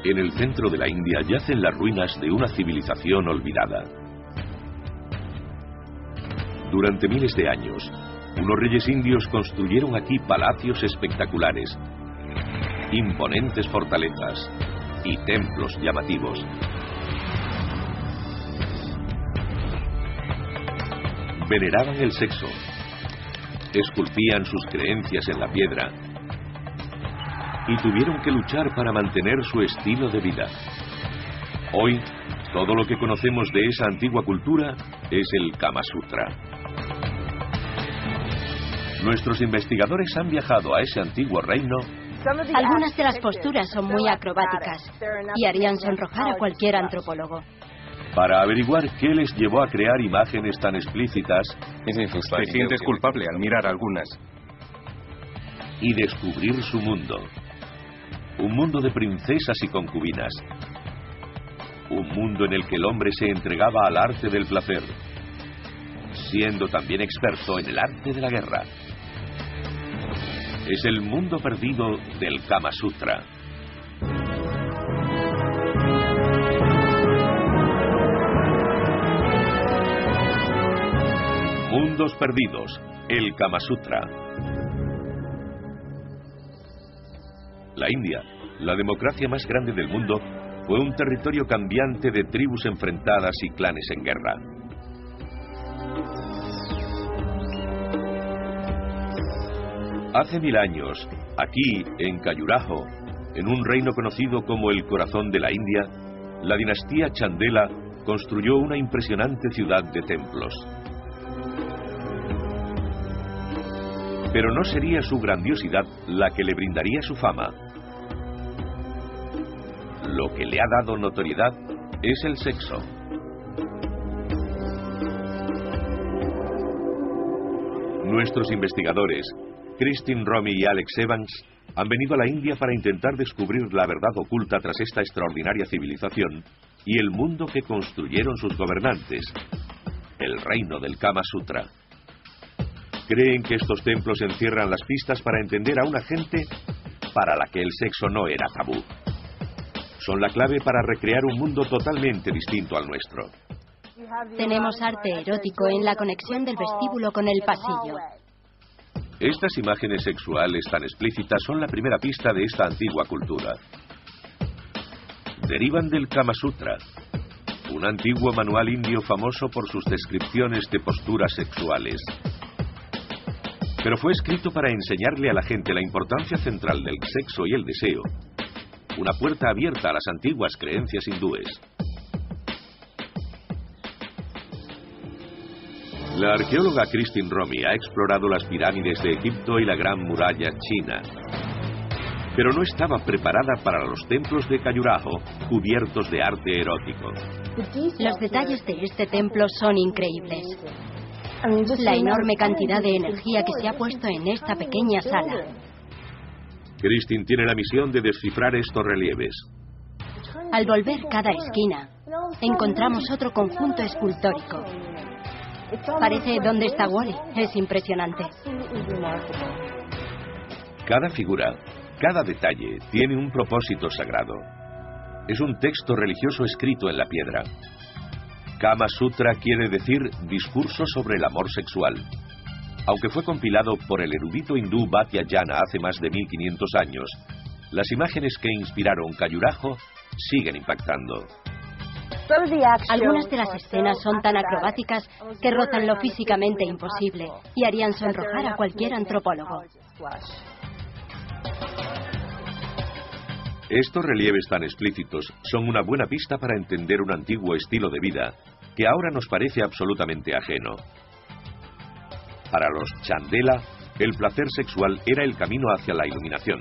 En el centro de la India yacen las ruinas de una civilización olvidada. Durante miles de años, unos reyes indios construyeron aquí palacios espectaculares, imponentes fortalezas y templos llamativos. Veneraban el sexo, esculpían sus creencias en la piedra y tuvieron que luchar para mantener su estilo de vida. Hoy, todo lo que conocemos de esa antigua cultura es el Kama Sutra. Nuestros investigadores han viajado a ese antiguo reino. Algunas de las posturas son muy acrobáticas y harían sonrojar a cualquier antropólogo. Para averiguar qué les llevó a crear imágenes tan explícitas. Te sientes culpable al mirar algunas. Y descubrir su mundo. Un mundo de princesas y concubinas. Un mundo en el que el hombre se entregaba al arte del placer, siendo también experto en el arte de la guerra. Es el mundo perdido del Kama Sutra. Mundos perdidos, el Kama Sutra. La India, la democracia más grande del mundo, fue un territorio cambiante de tribus enfrentadas y clanes en guerra. Hace 1000 años, aquí, en Khajuraho, en un reino conocido como el corazón de la India, la dinastía Chandela construyó una impresionante ciudad de templos. Pero no sería su grandiosidad la que le brindaría su fama. Lo que le ha dado notoriedad es el sexo. Nuestros investigadores, Christine Romy y Alex Evans, han venido a la India para intentar descubrir la verdad oculta tras esta extraordinaria civilización y el mundo que construyeron sus gobernantes, el reino del Kama Sutra. Creen que estos templos encierran las pistas para entender a una gente para la que el sexo no era tabú. Son la clave para recrear un mundo totalmente distinto al nuestro. Tenemos arte erótico en la conexión del vestíbulo con el pasillo. Estas imágenes sexuales tan explícitas son la primera pista de esta antigua cultura. Derivan del Kama Sutra, un antiguo manual indio famoso por sus descripciones de posturas sexuales. Pero fue escrito para enseñarle a la gente la importancia central del sexo y el deseo, una puerta abierta a las antiguas creencias hindúes. La arqueóloga Christine Romy ha explorado las pirámides de Egipto y la Gran Muralla China, pero no estaba preparada para los templos de Khajuraho cubiertos de arte erótico. Los detalles de este templo son increíbles. La enorme cantidad de energía que se ha puesto en esta pequeña sala. Christine tiene la misión de descifrar estos relieves. Al volver cada esquina, encontramos otro conjunto escultórico. Parece ¿Dónde está Wally? Es impresionante. Cada figura, cada detalle, tiene un propósito sagrado. Es un texto religioso escrito en la piedra. Kama Sutra quiere decir discurso sobre el amor sexual. Aunque fue compilado por el erudito hindú Vatsyayana hace más de 1500 años, las imágenes que inspiraron Khajuraho siguen impactando. Algunas de las escenas son tan acrobáticas que rozan lo físicamente imposible y harían sonrojar a cualquier antropólogo. Estos relieves tan explícitos son una buena pista para entender un antiguo estilo de vida que ahora nos parece absolutamente ajeno. Para los Chandela, el placer sexual era el camino hacia la iluminación.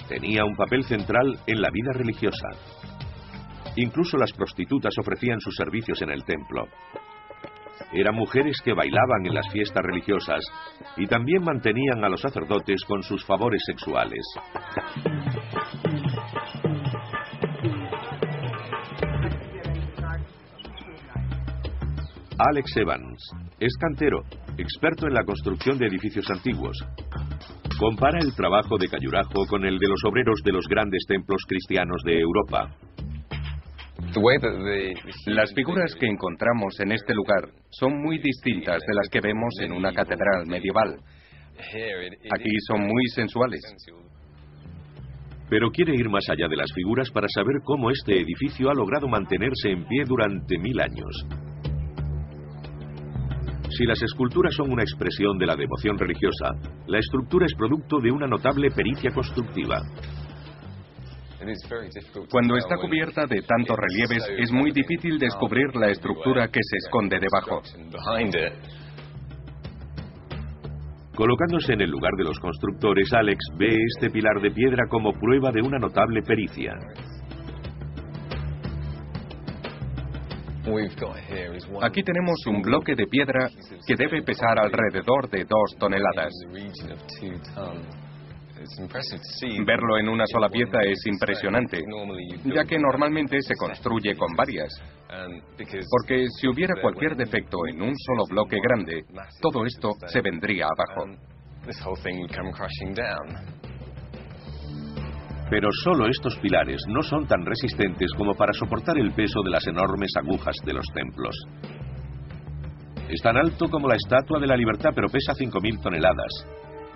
Tenía un papel central en la vida religiosa. Incluso las prostitutas ofrecían sus servicios en el templo. Eran mujeres que bailaban en las fiestas religiosas y también mantenían a los sacerdotes con sus favores sexuales. Alex Evans es cantero, experto en la construcción de edificios antiguos. Compara el trabajo de Khajuraho con el de los obreros de los grandes templos cristianos de Europa. Las figuras que encontramos en este lugar son muy distintas de las que vemos en una catedral medieval. Aquí son muy sensuales. Pero quiere ir más allá de las figuras para saber cómo este edificio ha logrado mantenerse en pie durante 1000 años. Si las esculturas son una expresión de la devoción religiosa, la estructura es producto de una notable pericia constructiva. Cuando está cubierta de tantos relieves, es muy difícil descubrir la estructura que se esconde debajo. Colocándose en el lugar de los constructores, Alex ve este pilar de piedra como prueba de una notable pericia. Aquí tenemos un bloque de piedra que debe pesar alrededor de 2 toneladas. Verlo en una sola pieza es impresionante, ya que normalmente se construye con varias. Porque si hubiera cualquier defecto en un solo bloque grande, todo esto se vendría abajo. Pero solo estos pilares no son tan resistentes como para soportar el peso de las enormes agujas de los templos. Es tan alto como la Estatua de la Libertad, pero pesa 5000 toneladas,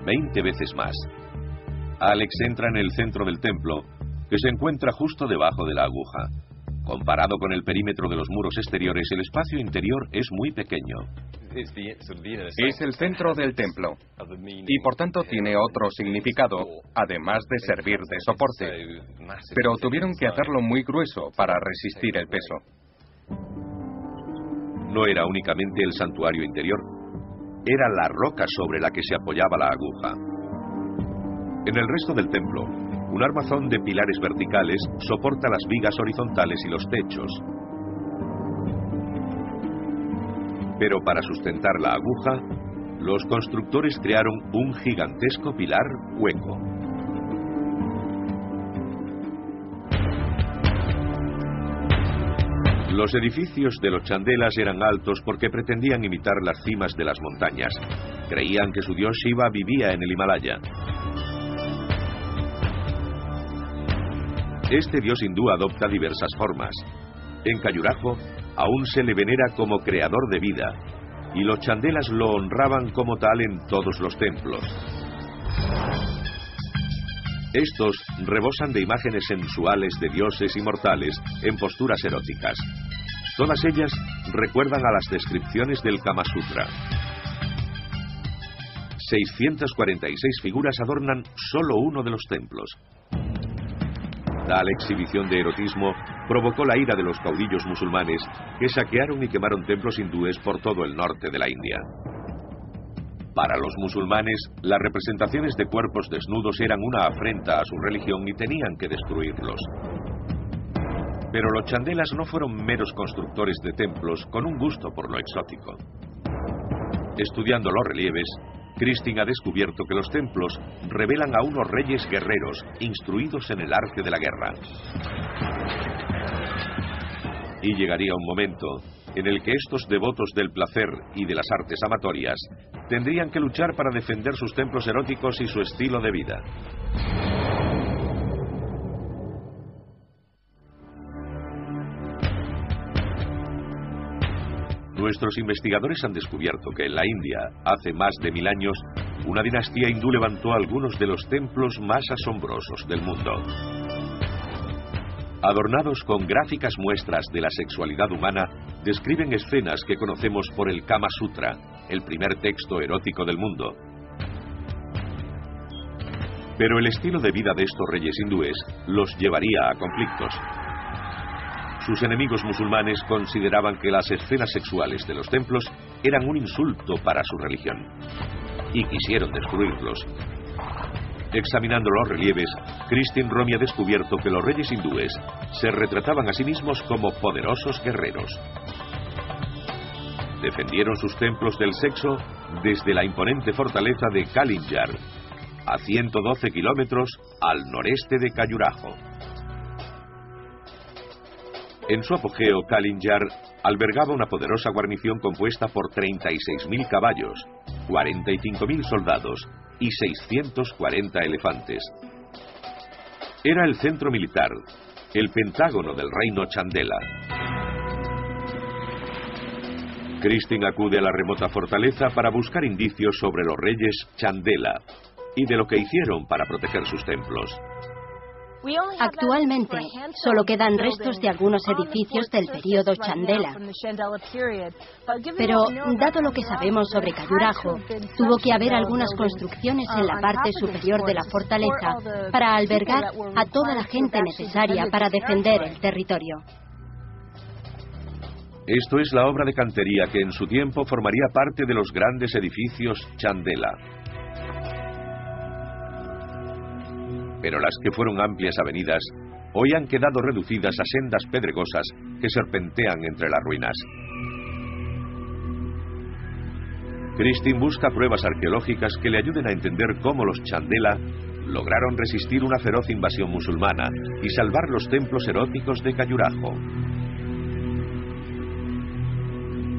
20 veces más. Alex entra en el centro del templo, que se encuentra justo debajo de la aguja. Comparado con el perímetro de los muros exteriores, el espacio interior es muy pequeño. Es el centro del templo, y por tanto tiene otro significado, además de servir de soporte. Pero tuvieron que hacerlo muy grueso para resistir el peso. No era únicamente el santuario interior, era la roca sobre la que se apoyaba la aguja. En el resto del templo, un armazón de pilares verticales soporta las vigas horizontales y los techos. Pero para sustentar la aguja, los constructores crearon un gigantesco pilar hueco. Los edificios de los chandelas eran altos porque pretendían imitar las cimas de las montañas. Creían que su dios Shiva vivía en el Himalaya. Este dios hindú adopta diversas formas. En Khajuraho aún se le venera como creador de vida, y los chandelas lo honraban como tal en todos los templos. Estos rebosan de imágenes sensuales de dioses inmortales en posturas eróticas. Todas ellas recuerdan a las descripciones del Kama Sutra. 646 figuras adornan solo uno de los templos. Tal exhibición de erotismo provocó la ira de los caudillos musulmanes que saquearon y quemaron templos hindúes por todo el norte de la India. Para los musulmanes, las representaciones de cuerpos desnudos eran una afrenta a su religión y tenían que destruirlos. Pero los chandelas no fueron meros constructores de templos con un gusto por lo exótico. Estudiando los relieves, Christine ha descubierto que los templos revelan a unos reyes guerreros instruidos en el arte de la guerra. Y llegaría un momento en el que estos devotos del placer y de las artes amatorias tendrían que luchar para defender sus templos eróticos y su estilo de vida. Nuestros investigadores han descubierto que en la India, hace más de 1000 años, una dinastía hindú levantó algunos de los templos más asombrosos del mundo. Adornados con gráficas muestras de la sexualidad humana, describen escenas que conocemos por el Kama Sutra, el primer texto erótico del mundo. Pero el estilo de vida de estos reyes hindúes los llevaría a conflictos. Sus enemigos musulmanes consideraban que las escenas sexuales de los templos eran un insulto para su religión y quisieron destruirlos. Examinando los relieves, Christine Romy ha descubierto que los reyes hindúes se retrataban a sí mismos como poderosos guerreros. Defendieron sus templos del sexo desde la imponente fortaleza de Kalinjar, a 112 kilómetros al noreste de Khajuraho. En su apogeo, Kalinjar albergaba una poderosa guarnición compuesta por 36.000 caballos, 45.000 soldados y 640 elefantes. Era el centro militar, el Pentágono del reino Chandela. Kristin acude a la remota fortaleza para buscar indicios sobre los reyes Chandela y de lo que hicieron para proteger sus templos. Actualmente, solo quedan restos de algunos edificios del período Chandela. Pero, dado lo que sabemos sobre Khajuraho, tuvo que haber algunas construcciones en la parte superior de la fortaleza para albergar a toda la gente necesaria para defender el territorio. Esto es la obra de cantería que en su tiempo formaría parte de los grandes edificios Chandela. Pero las que fueron amplias avenidas hoy han quedado reducidas a sendas pedregosas que serpentean entre las ruinas. Kristin busca pruebas arqueológicas que le ayuden a entender cómo los Chandela lograron resistir una feroz invasión musulmana y salvar los templos eróticos de Khajuraho.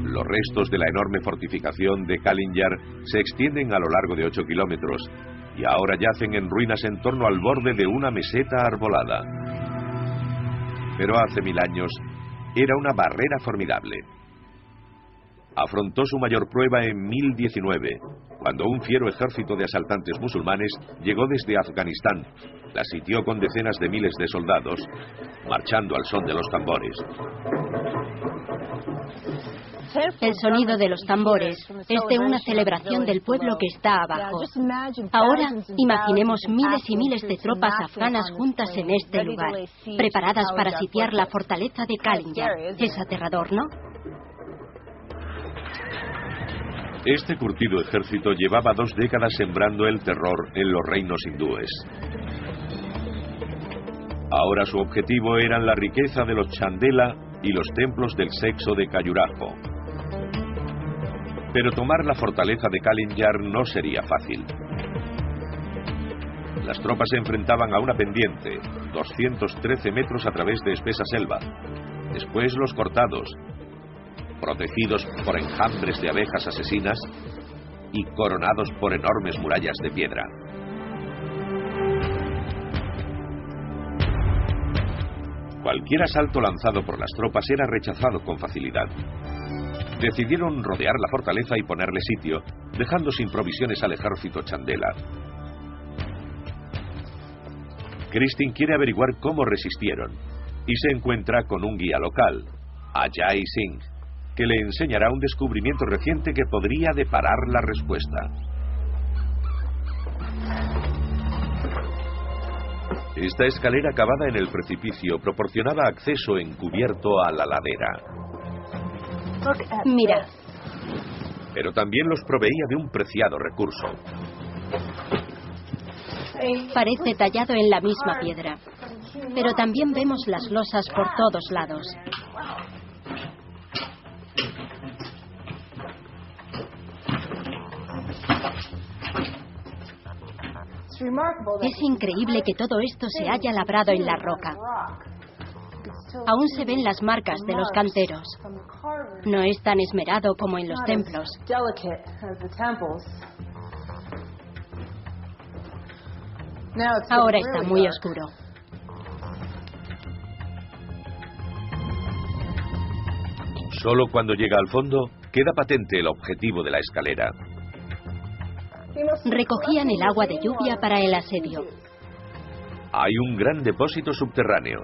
Los restos de la enorme fortificación de Kalinjar se extienden a lo largo de 8 kilómetros y ahora yacen en ruinas en torno al borde de una meseta arbolada. Pero hace 1000 años era una barrera formidable. Afrontó su mayor prueba en 1019, cuando un fiero ejército de asaltantes musulmanes llegó desde Afganistán, la sitió con decenas de miles de soldados, marchando al son de los tambores. El sonido de los tambores es de una celebración del pueblo que está abajo. Ahora, imaginemos miles y miles de tropas afganas juntas en este lugar, preparadas para sitiar la fortaleza de Kalinjar. Es aterrador, ¿no? Este curtido ejército llevaba 2 décadas sembrando el terror en los reinos hindúes. Ahora su objetivo eran la riqueza de los Chandela y los templos del sexo de Khajuraho. Pero tomar la fortaleza de Kalinjar no sería fácil. Las tropas se enfrentaban a una pendiente, 213 metros a través de espesa selva. Después los cortados, protegidos por enjambres de abejas asesinas y coronados por enormes murallas de piedra. Cualquier asalto lanzado por las tropas era rechazado con facilidad. Decidieron rodear la fortaleza y ponerle sitio, dejando sin provisiones al ejército Chandela. Kristin quiere averiguar cómo resistieron y se encuentra con un guía local, Ajay Singh, que le enseñará un descubrimiento reciente que podría deparar la respuesta. Esta escalera cavada en el precipicio proporcionaba acceso encubierto a la ladera. Mira. Pero también los proveía de un preciado recurso. Parece tallado en la misma piedra, pero también vemos las losas por todos lados. Es increíble que todo esto se haya labrado en la roca. Aún se ven las marcas de los canteros. No es tan esmerado como en los templos. Ahora está muy oscuro. Solo cuando llega al fondo queda patente el objetivo de la escalera. Recogían el agua de lluvia para el asedio. Hay un gran depósito subterráneo.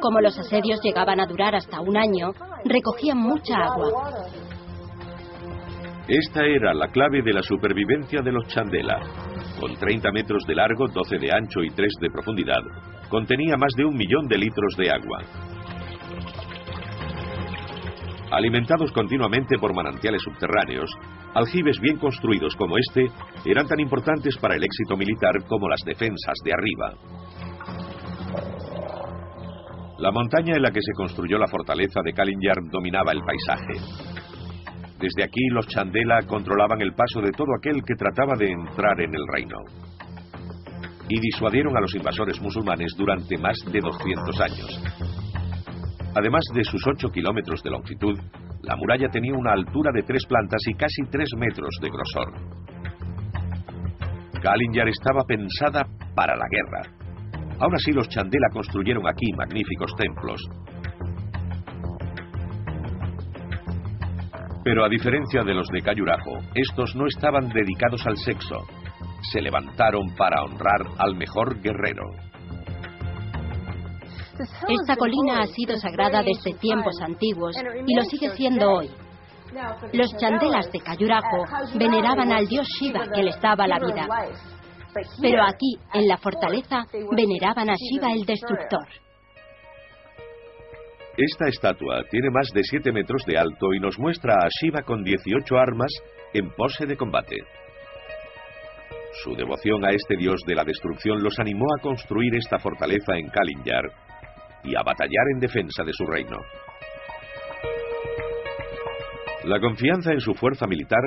Como los asedios llegaban a durar hasta 1 año, recogían mucha agua. Esta era la clave de la supervivencia de los Chandela. Con 30 metros de largo, 12 de ancho y 3 de profundidad, contenía más de 1 millón de litros de agua. Alimentados continuamente por manantiales subterráneos, aljibes bien construidos como este eran tan importantes para el éxito militar como las defensas de arriba. La montaña en la que se construyó la fortaleza de Kalinjar dominaba el paisaje. Desde aquí los Chandela controlaban el paso de todo aquel que trataba de entrar en el reino. Y disuadieron a los invasores musulmanes durante más de 200 años. Además de sus 8 kilómetros de longitud, la muralla tenía una altura de 3 plantas y casi 3 metros de grosor. Kalinjar estaba pensada para la guerra. Aún así, los Chandela construyeron aquí magníficos templos. Pero a diferencia de los de Khajuraho, estos no estaban dedicados al sexo. Se levantaron para honrar al mejor guerrero. Esta colina ha sido sagrada desde tiempos antiguos y lo sigue siendo hoy. Los Chandelas de Khajuraho veneraban al dios Shiva que les daba la vida. Pero aquí, en la fortaleza, veneraban a Shiva el destructor. Esta estatua tiene más de 7 metros de alto y nos muestra a Shiva con 18 armas en pose de combate. Su devoción a este dios de la destrucción los animó a construir esta fortaleza en Kalinjar y a batallar en defensa de su reino. La confianza en su fuerza militar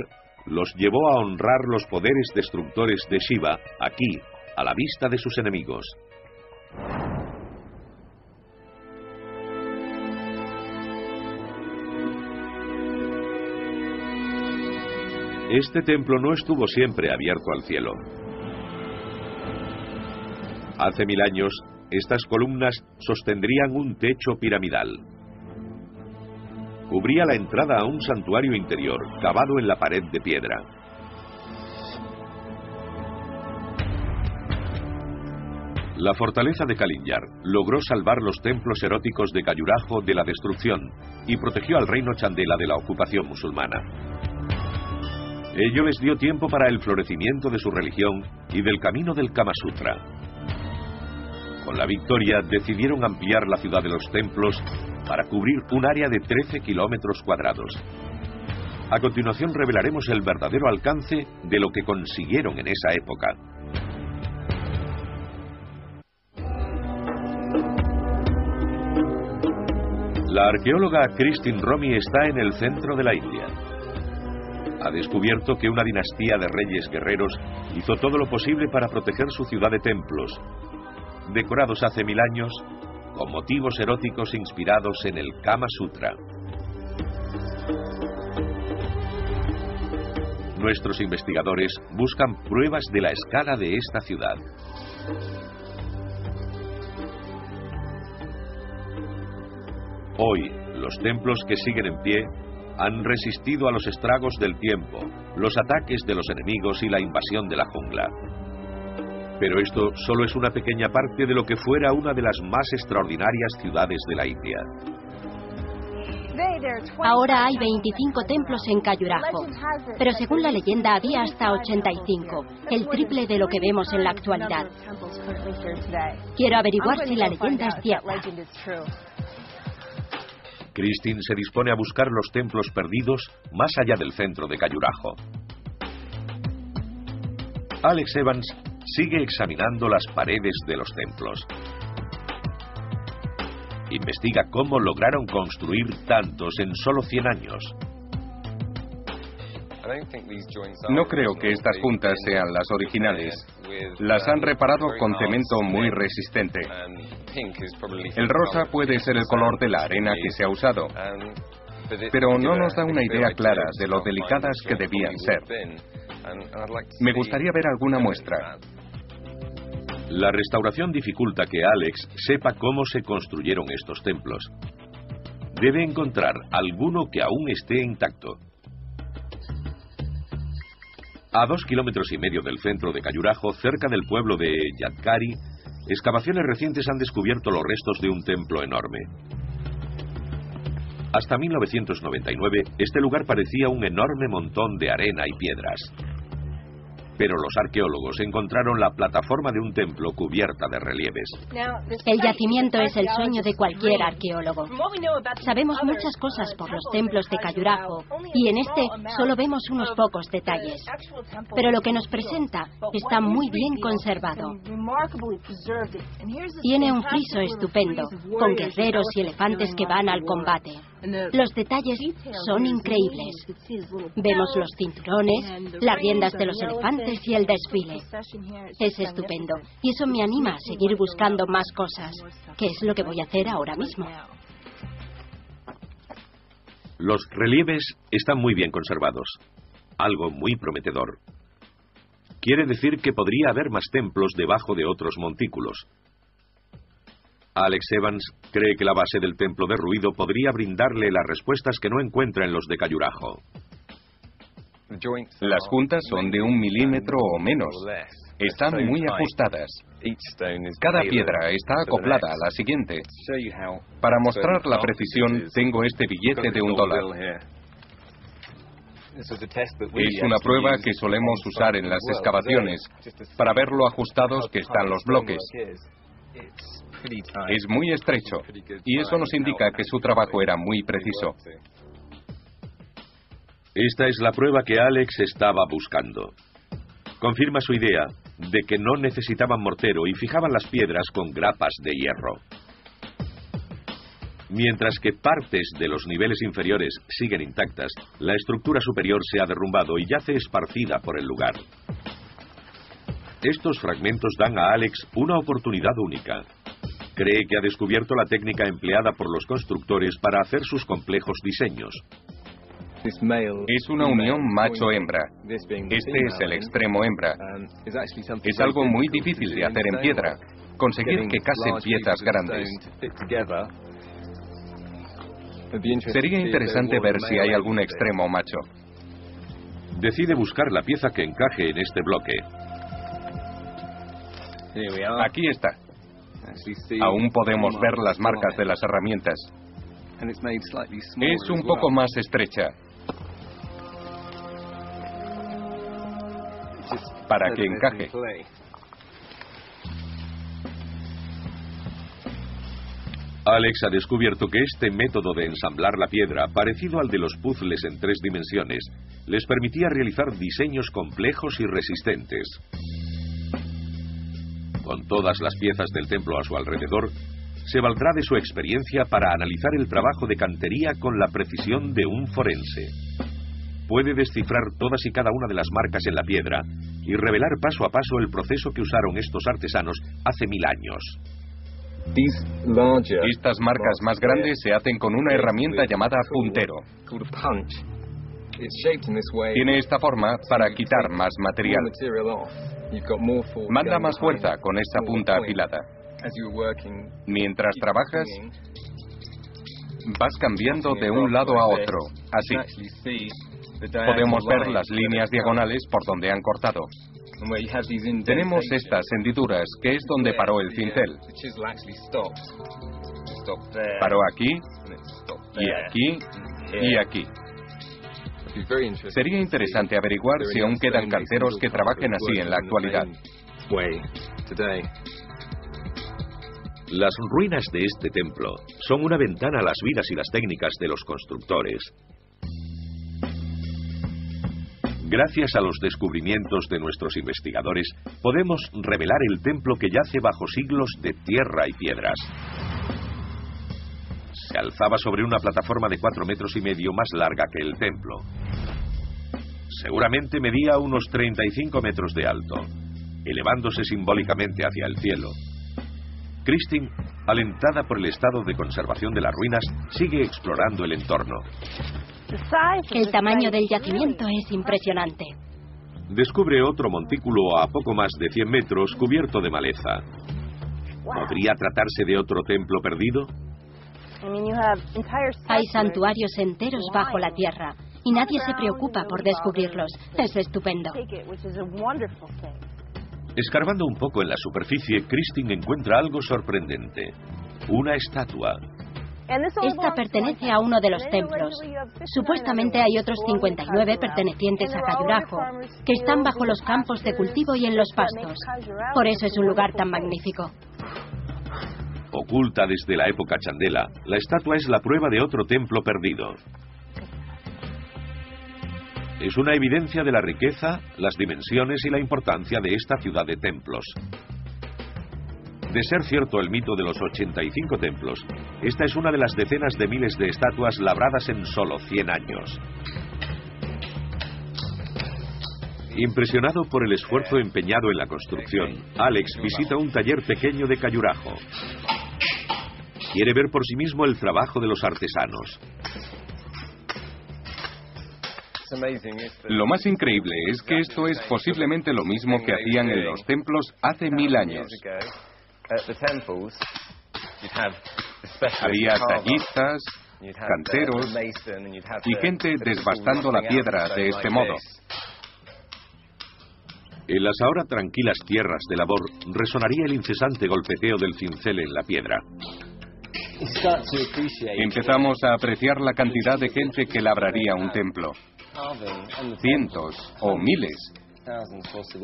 los llevó a honrar los poderes destructores de Shiva aquí, a la vista de sus enemigos. Este templo no estuvo siempre abierto al cielo. Hace 1000 años, estas columnas sostendrían un techo piramidal. Cubría la entrada a un santuario interior, cavado en la pared de piedra. La fortaleza de Kalinjar logró salvar los templos eróticos de Khajuraho de la destrucción y protegió al reino Chandela de la ocupación musulmana. Ello les dio tiempo para el florecimiento de su religión y del camino del Kama Sutra. Con la victoria decidieron ampliar la ciudad de los templos para cubrir un área de 13 kilómetros cuadrados. A continuación revelaremos el verdadero alcance de lo que consiguieron en esa época. La arqueóloga Christine Romy está en el centro de la India. Ha descubierto que una dinastía de reyes guerreros hizo todo lo posible para proteger su ciudad de templos, decorados hace 1000 años con motivos eróticos inspirados en el Kama Sutra. Nuestros investigadores buscan pruebas de la escala de esta ciudad. Hoy, los templos que siguen en pie han resistido a los estragos del tiempo, los ataques de los enemigos y la invasión de la jungla. Pero esto solo es una pequeña parte de lo que fuera una de las más extraordinarias ciudades de la India. Ahora hay 25 templos en Khajuraho, pero según la leyenda había hasta 85, el triple de lo que vemos en la actualidad. Quiero averiguar si la leyenda es cierta. Christine se dispone a buscar los templos perdidos más allá del centro de Khajuraho. Alex Evans sigue examinando las paredes de los templos. Investiga cómo lograron construir tantos en solo 100 años. No creo que estas juntas sean las originales. Las han reparado con cemento muy resistente. El rosa puede ser el color de la arena que se ha usado, pero no nos da una idea clara de lo delicadas que debían ser. Me gustaría ver alguna muestra. La restauración dificulta que Alex sepa cómo se construyeron estos templos. Debe encontrar alguno que aún esté intacto. A 2,5 kilómetros del centro de Khajuraho, cerca del pueblo de Yadkari, excavaciones recientes han descubierto los restos de un templo enorme. Hasta 1999, este lugar parecía un enorme montón de arena y piedras. Pero los arqueólogos encontraron la plataforma de un templo cubierta de relieves. El yacimiento es el sueño de cualquier arqueólogo. Sabemos muchas cosas por los templos de Khajuraho y en este solo vemos unos pocos detalles. Pero lo que nos presenta está muy bien conservado. Tiene un friso estupendo, con guerreros y elefantes que van al combate. Los detalles son increíbles. Vemos los cinturones, las riendas de los elefantes y el desfile. Es estupendo y eso me anima a seguir buscando más cosas, que es lo que voy a hacer ahora mismo. Los relieves están muy bien conservados, algo muy prometedor. Quiere decir que podría haber más templos debajo de otros montículos. Alex Evans cree que la base del templo derruido podría brindarle las respuestas que no encuentra en los de Khajuraho. Las juntas son de 1 milímetro o menos. Están muy ajustadas. Cada piedra está acoplada a la siguiente. Para mostrar la precisión, tengo este billete de $1. Es una prueba que solemos usar en las excavaciones para ver lo ajustados que están los bloques. Es muy estrecho, y eso nos indica que su trabajo era muy preciso. Esta es la prueba que Alex estaba buscando. Confirma su idea de que no necesitaban mortero y fijaban las piedras con grapas de hierro. Mientras que partes de los niveles inferiores siguen intactas, la estructura superior se ha derrumbado y yace esparcida por el lugar. Estos fragmentos dan a Alex una oportunidad única. Cree que ha descubierto la técnica empleada por los constructores para hacer sus complejos diseños. Es una unión macho-hembra. Este es el extremo hembra. Es algo muy difícil de hacer en piedra, conseguir que casen piezas grandes. Sería interesante ver si hay algún extremo macho. Decide buscar la pieza que encaje en este bloque. Aquí está. Aún podemos ver las marcas de las herramientas. Es un poco más estrecha. Para que encaje. Alex ha descubierto que este método de ensamblar la piedra, parecido al de los puzzles en 3 dimensiones, les permitía realizar diseños complejos y resistentes. Con todas las piezas del templo a su alrededor, se valdrá de su experiencia para analizar el trabajo de cantería con la precisión de un forense. Puede descifrar todas y cada una de las marcas en la piedra y revelar paso a paso el proceso que usaron estos artesanos hace 1000 años. Estas marcas más grandes se hacen con una herramienta llamada puntero. Tiene esta forma para quitar más material. Manda más fuerza con esta punta afilada. Mientras trabajas, vas cambiando de un lado a otro, así. Podemos ver las líneas diagonales por donde han cortado. Tenemos estas hendiduras, que es donde paró el cincel. Paró aquí, y aquí, y aquí. Sería interesante averiguar si aún quedan canteros que trabajen así en la actualidad. Las ruinas de este templo son una ventana a las vidas y las técnicas de los constructores. Gracias a los descubrimientos de nuestros investigadores, podemos revelar el templo que yace bajo siglos de tierra y piedras. Se alzaba sobre una plataforma de 4,5 metros más larga que el templo. Seguramente medía unos 35 metros de alto, elevándose simbólicamente hacia el cielo. Christine, alentada por el estado de conservación de las ruinas, sigue explorando el entorno. El tamaño del yacimiento es impresionante. Descubre otro montículo a poco más de 100 metros cubierto de maleza. ¿Podría tratarse de otro templo perdido? Hay santuarios enteros bajo la tierra y nadie se preocupa por descubrirlos. Es estupendo. Escarbando un poco en la superficie, Christine encuentra algo sorprendente. Una estatua. Esta pertenece a uno de los templos. Supuestamente hay otros 59 pertenecientes a Khajuraho, que están bajo los campos de cultivo y en los pastos. Por eso es un lugar tan magnífico. Oculta desde la época Chandela, la estatua es la prueba de otro templo perdido. Es una evidencia de la riqueza, las dimensiones y la importancia de esta ciudad de templos. De ser cierto el mito de los 85 templos, esta es una de las decenas de miles de estatuas labradas en solo 100 años. Impresionado por el esfuerzo empeñado en la construcción, Alex visita un taller pequeño de Khajuraho. Quiere ver por sí mismo el trabajo de los artesanos. Lo más increíble es que esto es posiblemente lo mismo que hacían en los templos hace 1000 años. Había tallistas, canteros y gente desbastando la piedra de este modo. En las ahora tranquilas tierras de labor resonaría el incesante golpeteo del cincel en la piedra. Empezamos a apreciar la cantidad de gente que labraría un templo. Cientos o miles.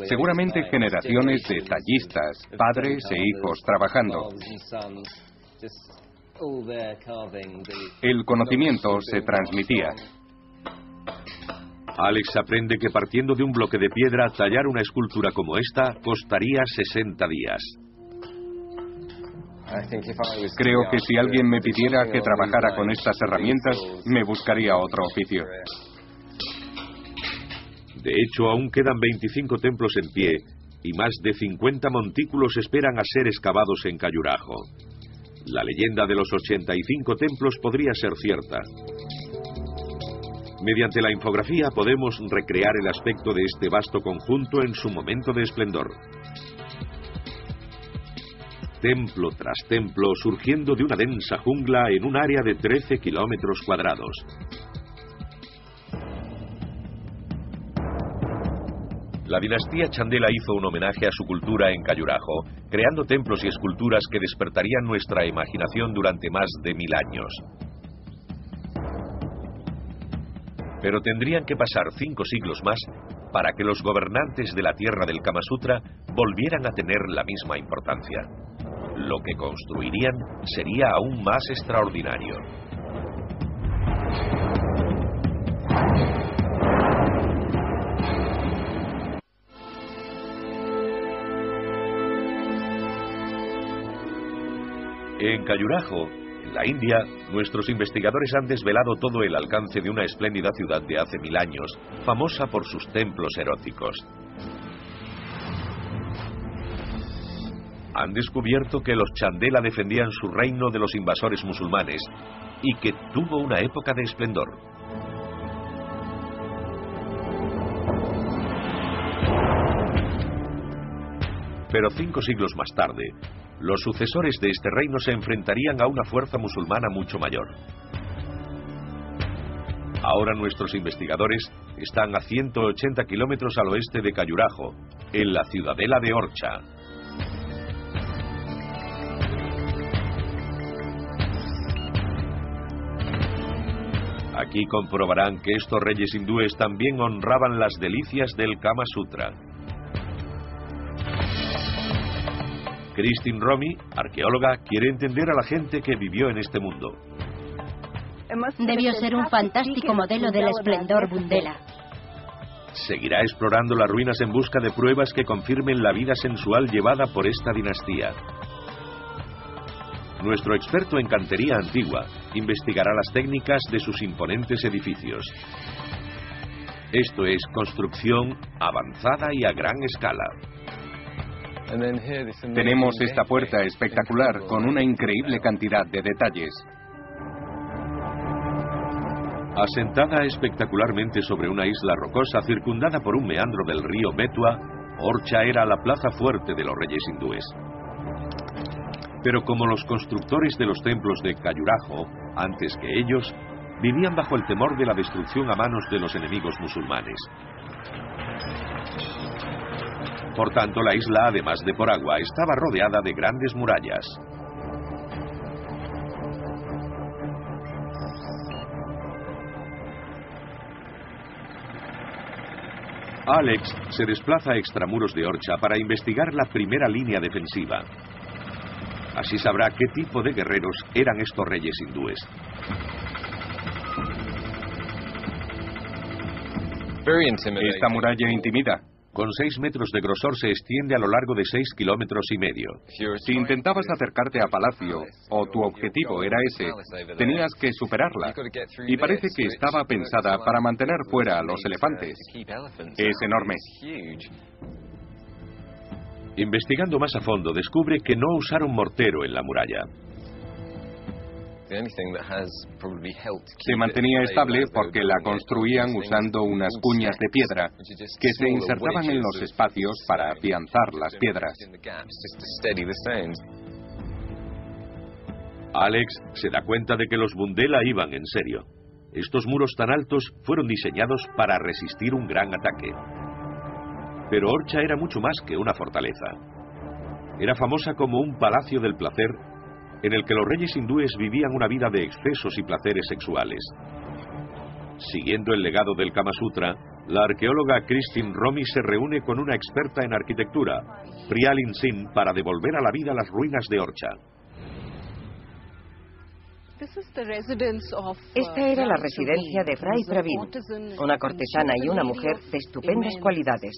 Seguramente generaciones de tallistas, padres e hijos trabajando. El conocimiento se transmitía. Alex aprende que partiendo de un bloque de piedra, tallar una escultura como esta costaría 60 días. Creo que si alguien me pidiera que trabajara con estas herramientas, me buscaría otro oficio. De hecho, aún quedan 25 templos en pie y más de 50 montículos esperan a ser excavados en Khajuraho. La leyenda de los 85 templos podría ser cierta. Mediante la infografía podemos recrear el aspecto de este vasto conjunto en su momento de esplendor. Templo tras templo surgiendo de una densa jungla en un área de 13 kilómetros cuadrados. La dinastía Chandela hizo un homenaje a su cultura en Khajuraho, creando templos y esculturas que despertarían nuestra imaginación durante más de 1000 años. Pero tendrían que pasar 5 siglos más para que los gobernantes de la tierra del Kama Sutra volvieran a tener la misma importancia. Lo que construirían sería aún más extraordinario. En Khajuraho, en la India, nuestros investigadores han desvelado todo el alcance de una espléndida ciudad de hace 1000 años, famosa por sus templos eróticos. Han descubierto que los Chandela defendían su reino de los invasores musulmanes y que tuvo una época de esplendor. Pero 5 siglos más tarde, los sucesores de este reino se enfrentarían a una fuerza musulmana mucho mayor. Ahora nuestros investigadores están a 180 kilómetros al oeste de Khajuraho, en la ciudadela de Orcha. Aquí comprobarán que estos reyes hindúes también honraban las delicias del Kama Sutra. Christine Romy, arqueóloga, quiere entender a la gente que vivió en este mundo. Debió ser un fantástico modelo del esplendor Bundela. Seguirá explorando las ruinas en busca de pruebas que confirmen la vida sensual llevada por esta dinastía. Nuestro experto en cantería antigua investigará las técnicas de sus imponentes edificios. Esto es construcción avanzada y a gran escala. Tenemos esta puerta espectacular con una increíble cantidad de detalles. Asentada espectacularmente sobre una isla rocosa circundada por un meandro del río Betua, Orcha era la plaza fuerte de los reyes hindúes. Pero como los constructores de los templos de Khajuraho, antes que ellos, vivían bajo el temor de la destrucción a manos de los enemigos musulmanes. Por tanto, la isla, además de por agua, estaba rodeada de grandes murallas. Alex se desplaza a extramuros de Orcha para investigar la primera línea defensiva. Así sabrá qué tipo de guerreros eran estos reyes hindúes. Esta muralla intimida. Con 6 metros de grosor se extiende a lo largo de 6,5 kilómetros. Si intentabas acercarte a Palacio, o tu objetivo era ese, tenías que superarla. Y parece que estaba pensada para mantener fuera a los elefantes. Es enorme. Investigando más a fondo, descubre que no usaron mortero en la muralla. Se mantenía estable porque la construían usando unas cuñas de piedra que se insertaban en los espacios para afianzar las piedras. Alex se da cuenta de que los Bundela iban en serio. Estos muros tan altos fueron diseñados para resistir un gran ataque. Pero Orcha era mucho más que una fortaleza. Era famosa como un palacio del placer en el que los reyes hindúes vivían una vida de excesos y placeres sexuales. Siguiendo el legado del Kama Sutra, la arqueóloga Christine Romy se reúne con una experta en arquitectura, Priyalin Singh, para devolver a la vida las ruinas de Orcha. Esta era la residencia de Fray Pravin, una cortesana y una mujer de estupendas cualidades.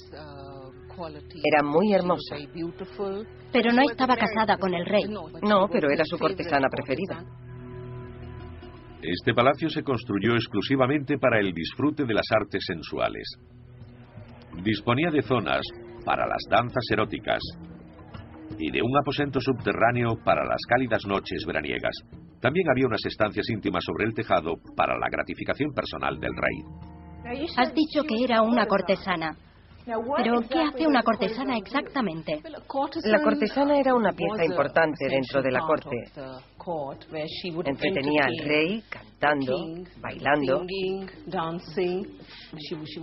Era muy hermosa. Pero no estaba casada con el rey. No, pero era su cortesana preferida. Este palacio se construyó exclusivamente para el disfrute de las artes sensuales. Disponía de zonas para las danzas eróticas y de un aposento subterráneo para las cálidas noches veraniegas. También había unas estancias íntimas sobre el tejado para la gratificación personal del rey. Has dicho que era una cortesana. ¿Pero qué hace una cortesana exactamente? La cortesana era una pieza importante dentro de la corte. Entretenía al rey cantando, bailando.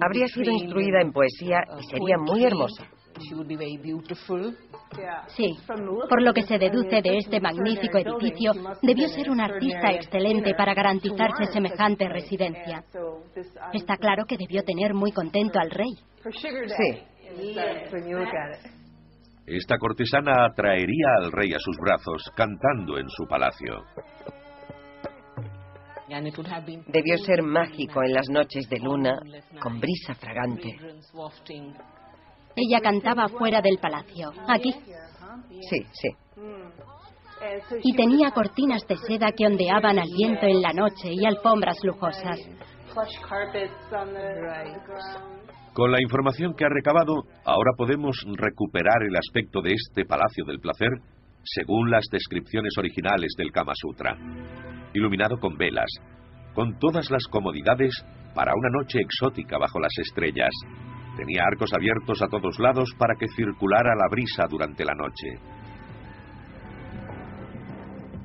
Habría sido instruida en poesía y sería muy hermosa. Sí, por lo que se deduce de este magnífico edificio, debió ser un artista excelente para garantizarse semejante residencia. Está claro que debió tener muy contento al rey. Sí. Esta cortesana atraería al rey a sus brazos, cantando en su palacio. Debió ser mágico en las noches de luna, con brisa fragante. Ella cantaba fuera del palacio, aquí. Sí, sí. Y tenía cortinas de seda que ondeaban al viento en la noche y alfombras lujosas. Con la información que ha recabado, ahora podemos recuperar el aspecto de este palacio del placer según las descripciones originales del Kama Sutra. Iluminado con velas, con todas las comodidades para una noche exótica bajo las estrellas. Tenía arcos abiertos a todos lados para que circulara la brisa durante la noche.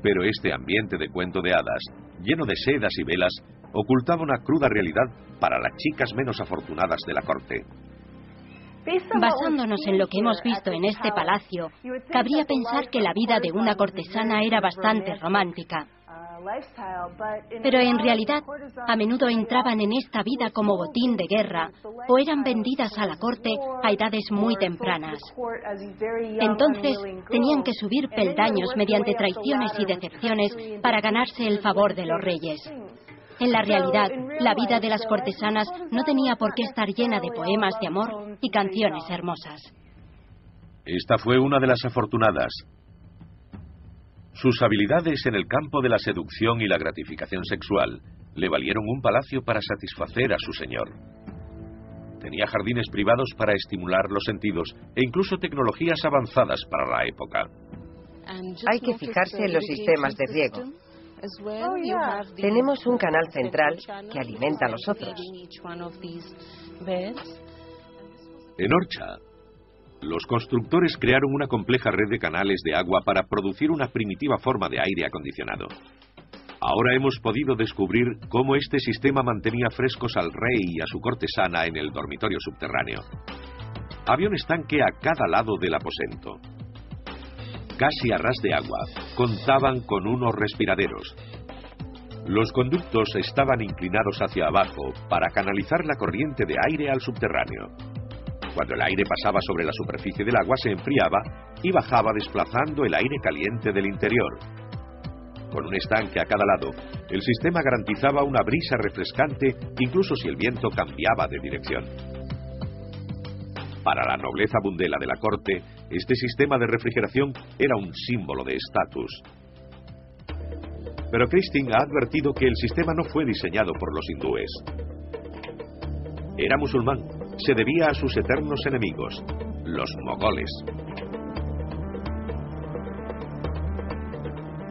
Pero este ambiente de cuento de hadas, lleno de sedas y velas, ocultaba una cruda realidad para las chicas menos afortunadas de la corte. Basándonos en lo que hemos visto en este palacio, cabría pensar que la vida de una cortesana era bastante romántica. Pero en realidad, a menudo entraban en esta vida como botín de guerra o eran vendidas a la corte a edades muy tempranas. Entonces, tenían que subir peldaños mediante traiciones y decepciones para ganarse el favor de los reyes. En la realidad, la vida de las cortesanas no tenía por qué estar llena de poemas de amor y canciones hermosas. Esta fue una de las afortunadas. Sus habilidades en el campo de la seducción y la gratificación sexual le valieron un palacio para satisfacer a su señor. Tenía jardines privados para estimular los sentidos e incluso tecnologías avanzadas para la época. Hay que fijarse en los sistemas de riego. Tenemos un canal central que alimenta a los otros. En Orcha, los constructores crearon una compleja red de canales de agua para producir una primitiva forma de aire acondicionado. Ahora hemos podido descubrir cómo este sistema mantenía frescos al rey y a su cortesana en el dormitorio subterráneo. Había un estanque a cada lado del aposento. Casi a ras de agua, contaban con unos respiraderos. Los conductos estaban inclinados hacia abajo para canalizar la corriente de aire al subterráneo. Cuando el aire pasaba sobre la superficie del agua se enfriaba y bajaba desplazando el aire caliente del interior. Con un estanque a cada lado, el sistema garantizaba una brisa refrescante incluso si el viento cambiaba de dirección. Para la nobleza bundela de la corte, este sistema de refrigeración era un símbolo de estatus. Pero Christine ha advertido que el sistema no fue diseñado por los hindúes. Era musulmán. Se debía a sus eternos enemigos, los mogoles.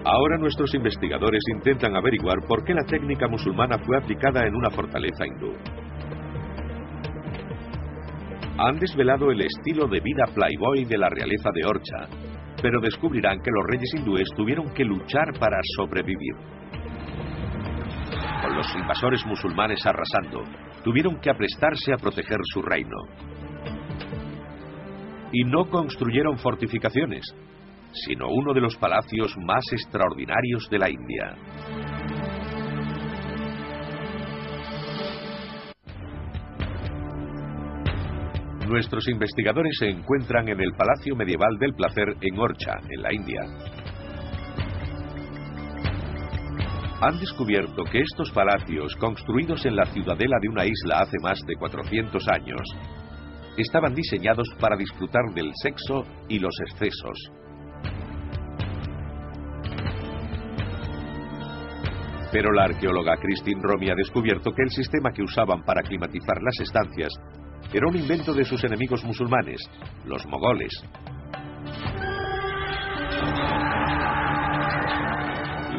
Ahora nuestros investigadores intentan averiguar por qué la técnica musulmana fue aplicada en una fortaleza hindú. Han desvelado el estilo de vida playboy de la realeza de Orcha, pero descubrirán que los reyes hindúes tuvieron que luchar para sobrevivir. Con los invasores musulmanes arrasando, tuvieron que aprestarse a proteger su reino. Y no construyeron fortificaciones, sino uno de los palacios más extraordinarios de la India. Nuestros investigadores se encuentran en el Palacio Medieval del Placer en Orcha, en la India. Han descubierto que estos palacios, construidos en la ciudadela de una isla hace más de 400 años, estaban diseñados para disfrutar del sexo y los excesos. Pero la arqueóloga Christine Romy ha descubierto que el sistema que usaban para climatizar las estancias era un invento de sus enemigos musulmanes, los mogoles.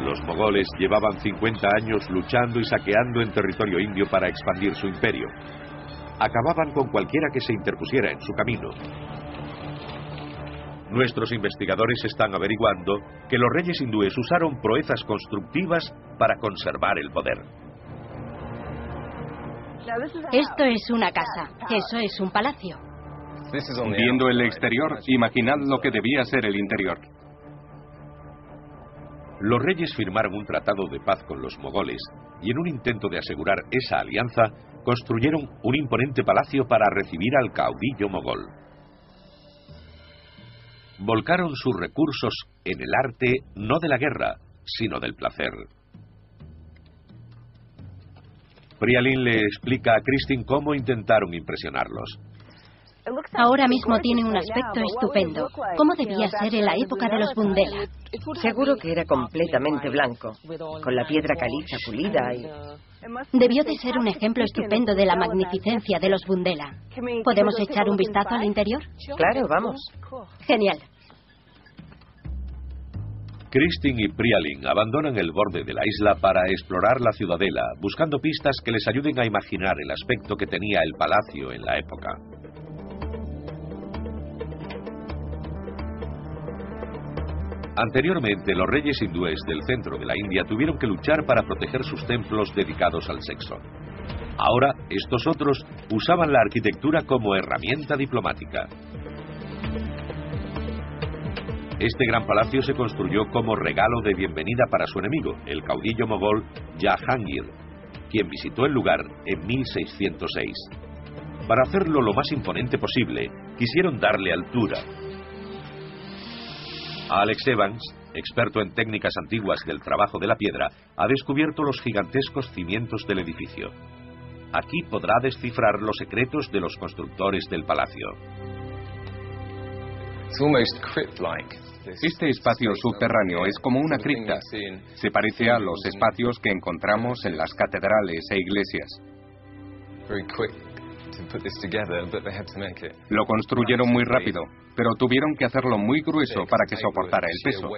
Los mogoles llevaban 50 años luchando y saqueando en territorio indio para expandir su imperio. Acababan con cualquiera que se interpusiera en su camino. Nuestros investigadores están averiguando que los reyes hindúes usaron proezas constructivas para conservar el poder. Esto es una casa, eso es un palacio. Viendo el exterior, imaginad lo que debía ser el interior. Los reyes firmaron un tratado de paz con los mogoles y en un intento de asegurar esa alianza, construyeron un imponente palacio para recibir al caudillo mogol. Volcaron sus recursos en el arte no de la guerra, sino del placer. Prialin le explica a Christine cómo intentaron impresionarlos. Ahora mismo tiene un aspecto estupendo. ¿Cómo debía ser en la época de los Bundela? Seguro que era completamente blanco, con la piedra caliza pulida y... Debió de ser un ejemplo estupendo de la magnificencia de los Bundela. ¿Podemos echar un vistazo al interior? Claro, vamos. Genial. Christine y Prialin abandonan el borde de la isla para explorar la ciudadela, buscando pistas que les ayuden a imaginar el aspecto que tenía el palacio en la época. Anteriormente, los reyes hindúes del centro de la India tuvieron que luchar para proteger sus templos dedicados al sexo. Ahora, estos otros usaban la arquitectura como herramienta diplomática. Este gran palacio se construyó como regalo de bienvenida para su enemigo, el caudillo mogol Jahangir, quien visitó el lugar en 1606. Para hacerlo lo más imponente posible, quisieron darle altura. Alex Evans, experto en técnicas antiguas del trabajo de la piedra, ha descubierto los gigantescos cimientos del edificio. Aquí podrá descifrar los secretos de los constructores del palacio. Este espacio subterráneo es como una cripta. Se parece a los espacios que encontramos en las catedrales e iglesias. Lo construyeron muy rápido, pero tuvieron que hacerlo muy grueso para que soportara el peso.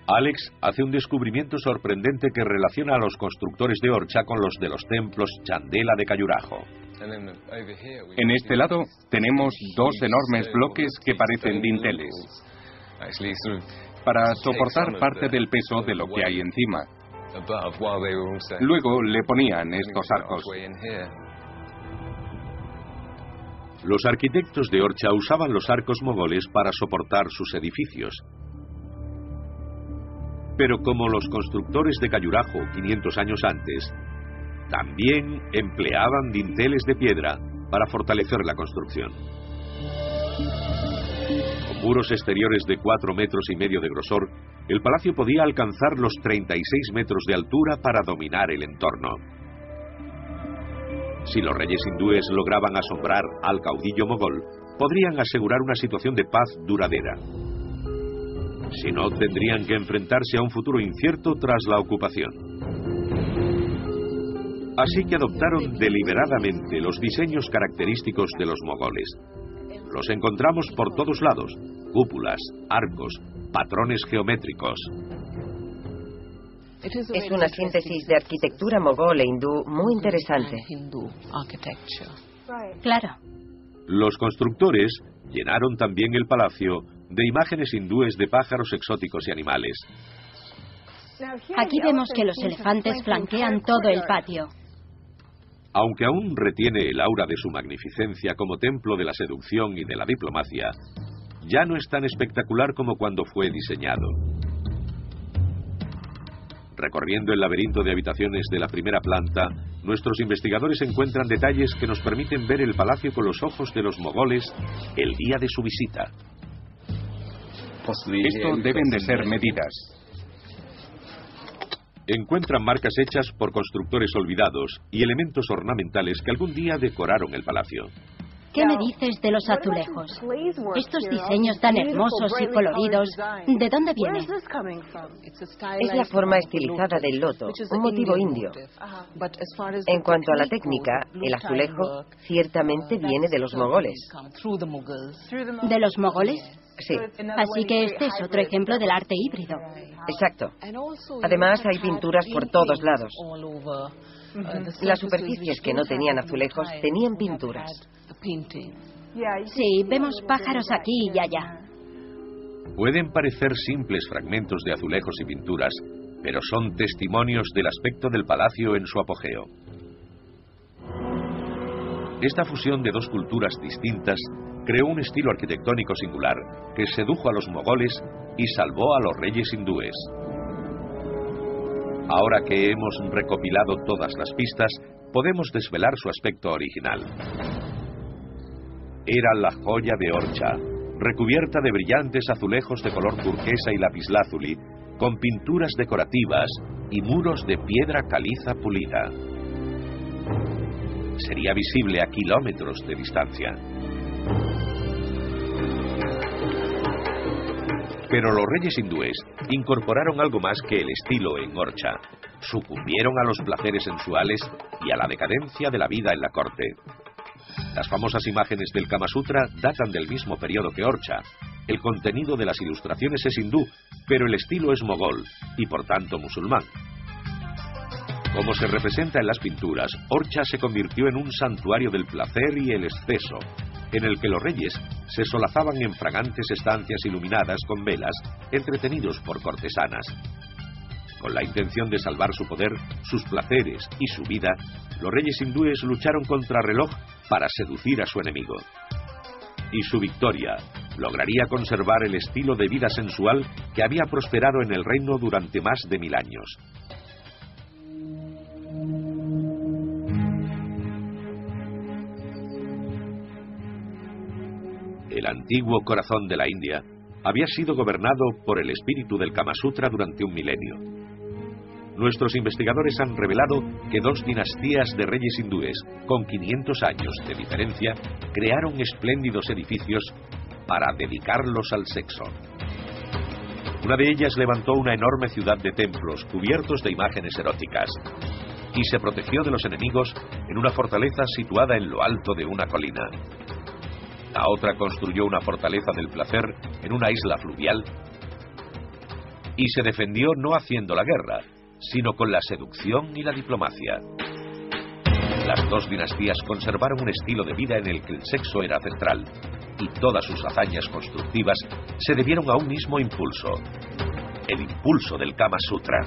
Alex hace un descubrimiento sorprendente que relaciona a los constructores de Orcha con los de los templos Chandela de Khajuraho. En este lado tenemos dos enormes bloques que parecen dinteles, para soportar parte del peso de lo que hay encima. Luego le ponían estos arcos. Los arquitectos de Orcha usaban los arcos mogoles para soportar sus edificios. Pero como los constructores de Khajuraho 500 años antes, también empleaban dinteles de piedra para fortalecer la construcción. Con muros exteriores de 4,5 metros de grosor, el palacio podía alcanzar los 36 metros de altura para dominar el entorno. Si los reyes hindúes lograban asombrar al caudillo mogol, podrían asegurar una situación de paz duradera. Si no, tendrían que enfrentarse a un futuro incierto tras la ocupación. Así que adoptaron deliberadamente los diseños característicos de los mogoles. Los encontramos por todos lados: cúpulas, arcos, patrones geométricos. Es una síntesis de arquitectura mogol e hindú muy interesante. Claro. Los constructores llenaron también el palacio de imágenes hindúes de pájaros exóticos y animales. Aquí vemos que los elefantes flanquean todo el patio. Aunque aún retiene el aura de su magnificencia como templo de la seducción y de la diplomacia, ya no es tan espectacular como cuando fue diseñado. Recorriendo el laberinto de habitaciones de la primera planta, nuestros investigadores encuentran detalles que nos permiten ver el palacio con los ojos de los mogoles el día de su visita. Esto deben de ser medidas. Encuentran marcas hechas por constructores olvidados y elementos ornamentales que algún día decoraron el palacio. ¿Qué me dices de los azulejos? Estos diseños tan hermosos y coloridos, ¿de dónde vienen? Es la forma estilizada del loto, un motivo indio. En cuanto a la técnica, el azulejo ciertamente viene de los mogoles. ¿De los mogoles? Sí. Así que este es otro ejemplo del arte híbrido. Exacto. Además, hay pinturas por todos lados. Las superficies que no tenían azulejos tenían pinturas. Sí, vemos pájaros aquí y allá. Pueden parecer simples fragmentos de azulejos y pinturas, pero son testimonios del aspecto del palacio en su apogeo. Esta fusión de dos culturas distintas creó un estilo arquitectónico singular que sedujo a los mogoles y salvó a los reyes hindúes. Ahora que hemos recopilado todas las pistas, podemos desvelar su aspecto original. Era la joya de Orcha, recubierta de brillantes azulejos de color turquesa y lapislázuli, con pinturas decorativas y muros de piedra caliza pulida. Sería visible a kilómetros de distancia. Pero los reyes hindúes incorporaron algo más que el estilo en Orcha. Sucumbieron a los placeres sensuales y a la decadencia de la vida en la corte. Las famosas imágenes del Kama Sutra datan del mismo periodo que Orcha. El contenido de las ilustraciones es hindú, pero el estilo es mogol y por tanto musulmán. Como se representa en las pinturas, Orcha se convirtió en un santuario del placer y el exceso, en el que los reyes se solazaban en fragantes estancias iluminadas con velas, entretenidos por cortesanas. Con la intención de salvar su poder, sus placeres y su vida, los reyes hindúes lucharon contra reloj para seducir a su enemigo. Y su victoria lograría conservar el estilo de vida sensual que había prosperado en el reino durante más de 1000 años. El antiguo corazón de la India había sido gobernado por el espíritu del Kama Sutra durante un milenio. Nuestros investigadores han revelado que 2 dinastías de reyes hindúes, con 500 años de diferencia, crearon espléndidos edificios para dedicarlos al sexo. Una de ellas levantó una enorme ciudad de templos cubiertos de imágenes eróticas y se protegió de los enemigos en una fortaleza situada en lo alto de una colina. La otra construyó una fortaleza del placer en una isla fluvial y se defendió no haciendo la guerra, sino con la seducción y la diplomacia. Las 2 dinastías conservaron un estilo de vida en el que el sexo era central, y todas sus hazañas constructivas se debieron a un mismo impulso, el impulso del Kama Sutra.